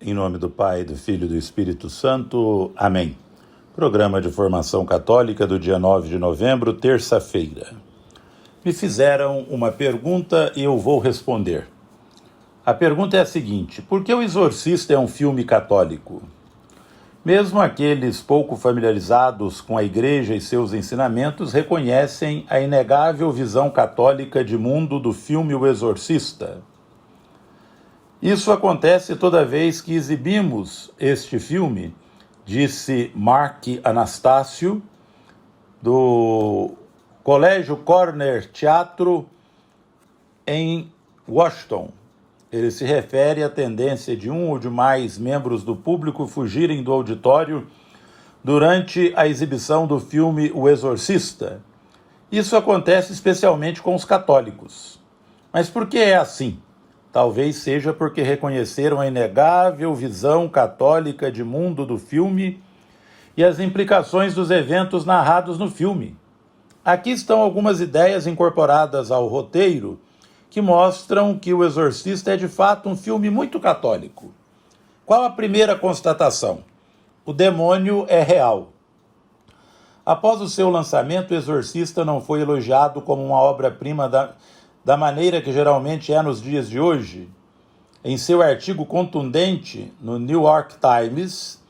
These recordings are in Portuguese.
Em nome do Pai, do Filho e do Espírito Santo. Amém. Programa de Formação Católica do dia 9 de novembro, terça-feira. Me fizeram uma pergunta e eu vou responder. A pergunta é a seguinte: por que O Exorcista é um filme católico? Mesmo aqueles pouco familiarizados com a Igreja e seus ensinamentos reconhecem a inegável visão católica de mundo do filme O Exorcista. Isso acontece toda vez que exibimos este filme, disse Mark Anastácio, do Colégio Corner Teatro em Washington. Ele se refere à tendência de um ou de mais membros do público fugirem do auditório durante a exibição do filme O Exorcista. Isso acontece especialmente com os católicos. Mas por que é assim? Talvez seja porque reconheceram a inegável visão católica de mundo do filme e as implicações dos eventos narrados no filme. Aqui estão algumas ideias incorporadas ao roteiro que mostram que O Exorcista é de fato um filme muito católico. Qual a primeira constatação? O demônio é real. Após o seu lançamento, O Exorcista não foi elogiado como uma obra-prima da maneira que geralmente é nos dias de hoje. Em seu artigo contundente no New York Times,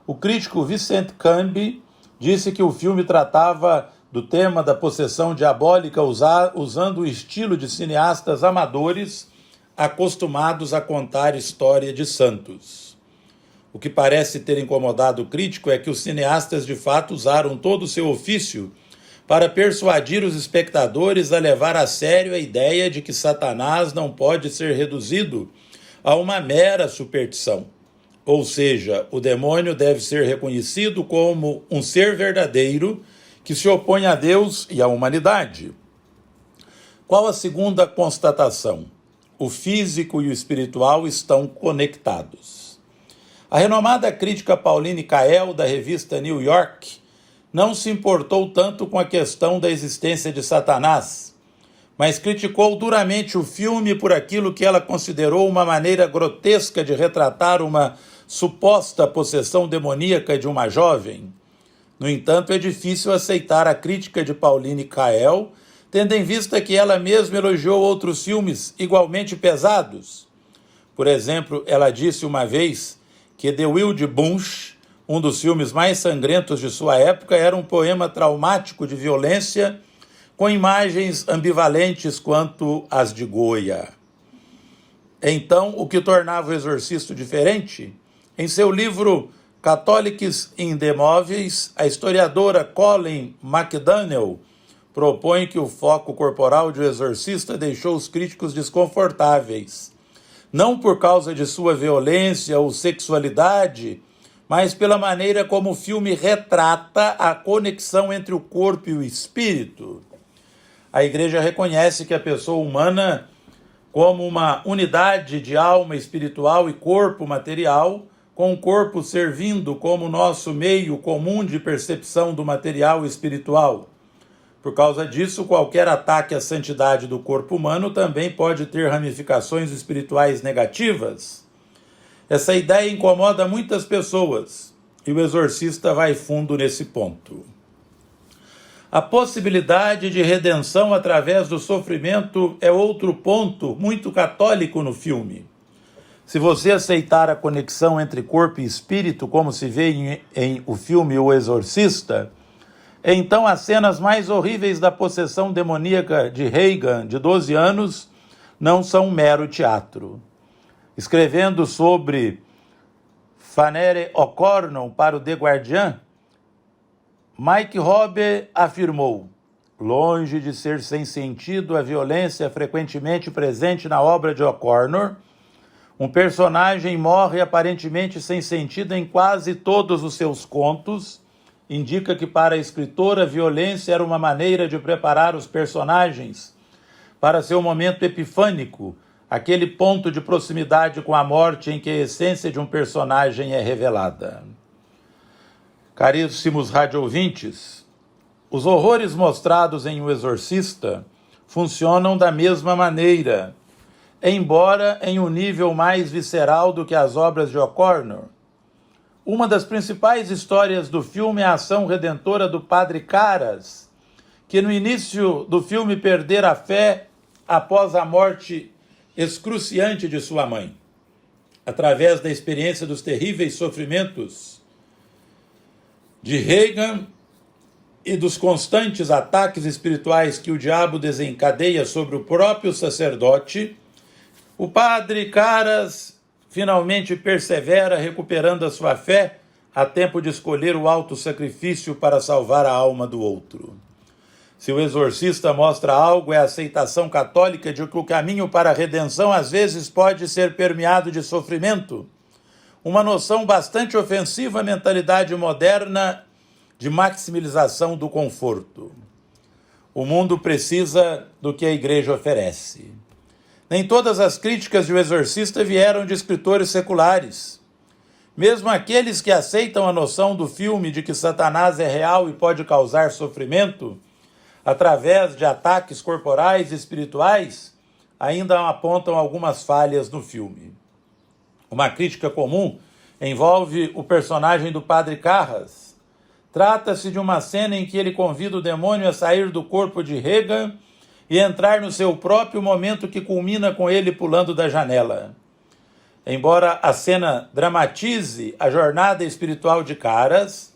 o crítico Vincent Canby disse que o filme tratava do tema da possessão diabólica usando o estilo de cineastas amadores acostumados a contar história de santos. O que parece ter incomodado o crítico é que os cineastas de fato usaram todo o seu ofício para persuadir os espectadores a levar a sério a ideia de que Satanás não pode ser reduzido a uma mera superstição. Ou seja, o demônio deve ser reconhecido como um ser verdadeiro que se opõe a Deus e à humanidade. Qual a segunda constatação? O físico e o espiritual estão conectados. A renomada crítica Pauline Kael, da revista New York, não se importou tanto com a questão da existência de Satanás, mas criticou duramente o filme por aquilo que ela considerou uma maneira grotesca de retratar uma suposta possessão demoníaca de uma jovem. No entanto, é difícil aceitar a crítica de Pauline Kael, tendo em vista que ela mesma elogiou outros filmes igualmente pesados. Por exemplo, ela disse uma vez que The Wild Bunch, um dos filmes mais sangrentos de sua época, era um poema traumático de violência, com imagens ambivalentes quanto as de Goya. Então, o que tornava O Exorcista diferente? Em seu livro Catholics in the Movies, a historiadora Colleen McDaniel propõe que o foco corporal de O Exorcista deixou os críticos desconfortáveis, não por causa de sua violência ou sexualidade, mas pela maneira como o filme retrata a conexão entre o corpo e o espírito. A Igreja reconhece que a pessoa humana, como uma unidade de alma espiritual e corpo material, com o corpo servindo como nosso meio comum de percepção do material espiritual. Por causa disso, qualquer ataque à santidade do corpo humano também pode ter ramificações espirituais negativas. Essa ideia incomoda muitas pessoas, e O Exorcista vai fundo nesse ponto. A possibilidade de redenção através do sofrimento é outro ponto muito católico no filme. Se você aceitar a conexão entre corpo e espírito, como se vê em o filme O Exorcista, então as cenas mais horríveis da possessão demoníaca de Reagan, de 12 anos, não são um mero teatro. Escrevendo sobre Flannery O'Connor para o The Guardian, Mike Robb afirmou: longe de ser sem sentido a violência frequentemente presente na obra de O'Connor, um personagem morre aparentemente sem sentido em quase todos os seus contos, indica que para a escritora a violência era uma maneira de preparar os personagens para seu momento epifânico, aquele ponto de proximidade com a morte em que a essência de um personagem é revelada. Caríssimos radioouvintes, os horrores mostrados em O Exorcista funcionam da mesma maneira. embora em um nível mais visceral do que as obras de O'Connor. Uma das principais histórias do filme é a ação redentora do Padre Caras, que no início do filme perdera a fé após a morte excruciante de sua mãe. Através da experiência dos terríveis sofrimentos de Regan e dos constantes ataques espirituais que o diabo desencadeia sobre o próprio sacerdote, o Padre Caras finalmente persevera recuperando a sua fé a tempo de escolher o autossacrifício para salvar a alma do outro. Se o exorcista mostra algo, é a aceitação católica de que o caminho para a redenção às vezes pode ser permeado de sofrimento, uma noção bastante ofensiva à mentalidade moderna de maximização do conforto. O mundo precisa do que a igreja oferece. Nem todas as críticas de O Exorcista vieram de escritores seculares. Mesmo aqueles que aceitam a noção do filme de que Satanás é real e pode causar sofrimento, através de ataques corporais e espirituais, ainda apontam algumas falhas no filme. Uma crítica comum envolve o personagem do Padre Carras. Trata-se de uma cena em que ele convida o demônio a sair do corpo de Regan e entrar no seu próprio momento, que culmina com ele pulando da janela. Embora a cena dramatize a jornada espiritual de Caras,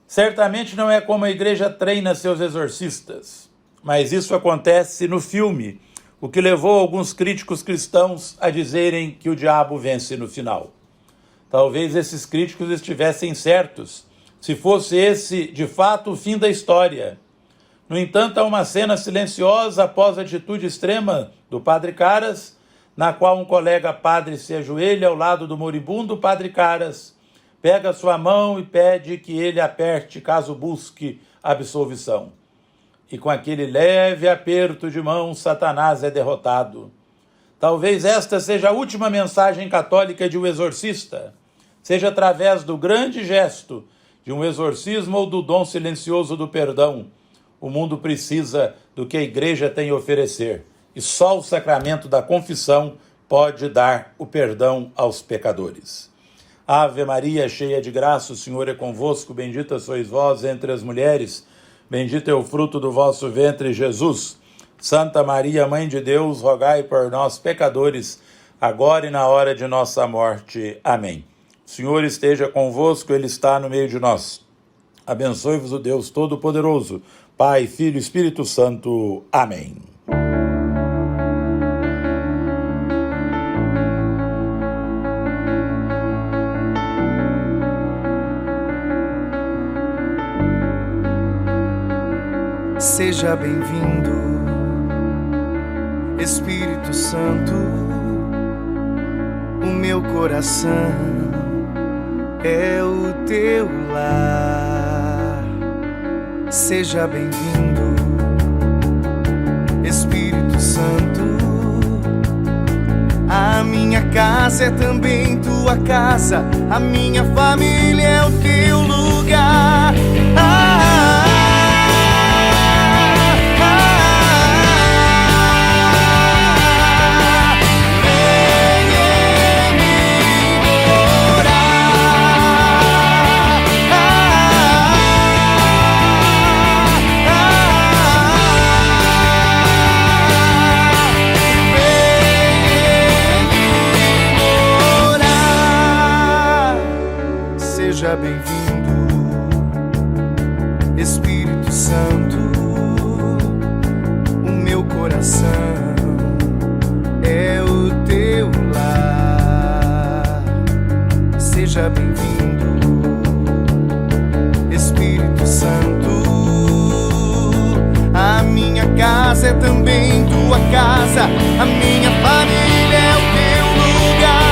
certamente não é como a igreja treina seus exorcistas, mas isso acontece no filme, o que levou alguns críticos cristãos a dizerem que o diabo vence no final. Talvez esses críticos estivessem certos, se fosse esse, de fato, o fim da história. No entanto, há uma cena silenciosa após a atitude extrema do Padre Caras, na qual um colega padre se ajoelha ao lado do moribundo Padre Caras, pega sua mão e pede que ele aperte caso busque absolvição. E com aquele leve aperto de mão, Satanás é derrotado. Talvez esta seja a última mensagem católica de O Exorcista, seja através do grande gesto de um exorcismo ou do dom silencioso do perdão. O mundo precisa do que a igreja tem a oferecer, e só o sacramento da confissão pode dar o perdão aos pecadores. Ave Maria, cheia de graça, o Senhor é convosco, bendita sois vós entre as mulheres, bendito é o fruto do vosso ventre, Jesus. Santa Maria, Mãe de Deus, rogai por nós, pecadores, agora e na hora de nossa morte. Amém. O Senhor esteja convosco, Ele está no meio de nós. Abençoe-vos o Deus Todo-Poderoso, Pai, Filho e Espírito Santo. Amém. Seja bem-vindo, Espírito Santo. O meu coração é o teu lar. Seja bem-vindo, Espírito Santo. A minha casa é também tua casa, a minha família é o teu lugar. Seja bem-vindo, Espírito Santo. O meu coração é o teu lar. Seja bem-vindo, Espírito Santo. A minha casa é também tua casa, a minha família é o teu lugar.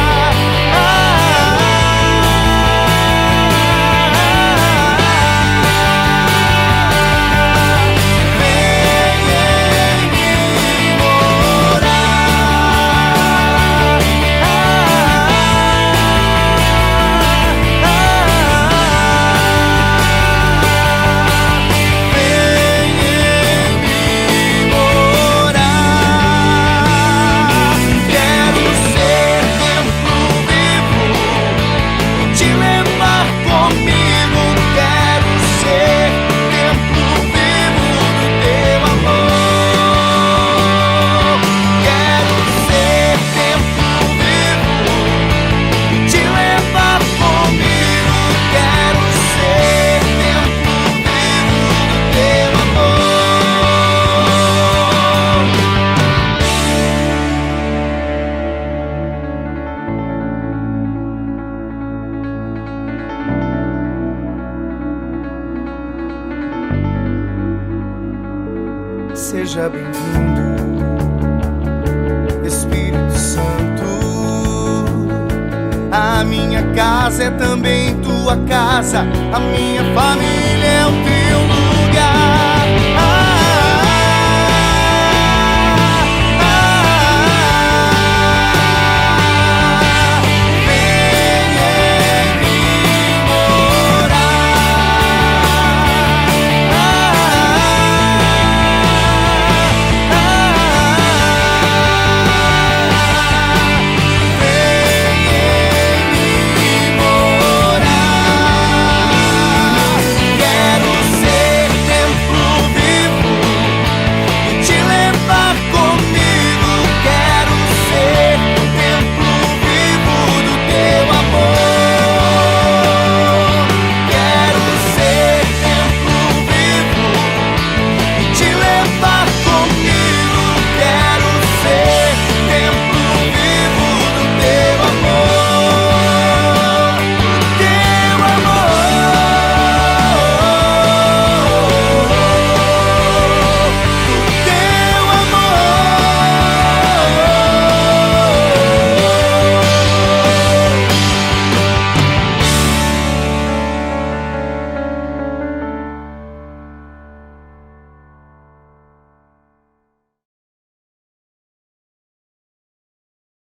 seja bem-vindo, Espírito Santo. A minha casa é também tua casa, a minha família é o teu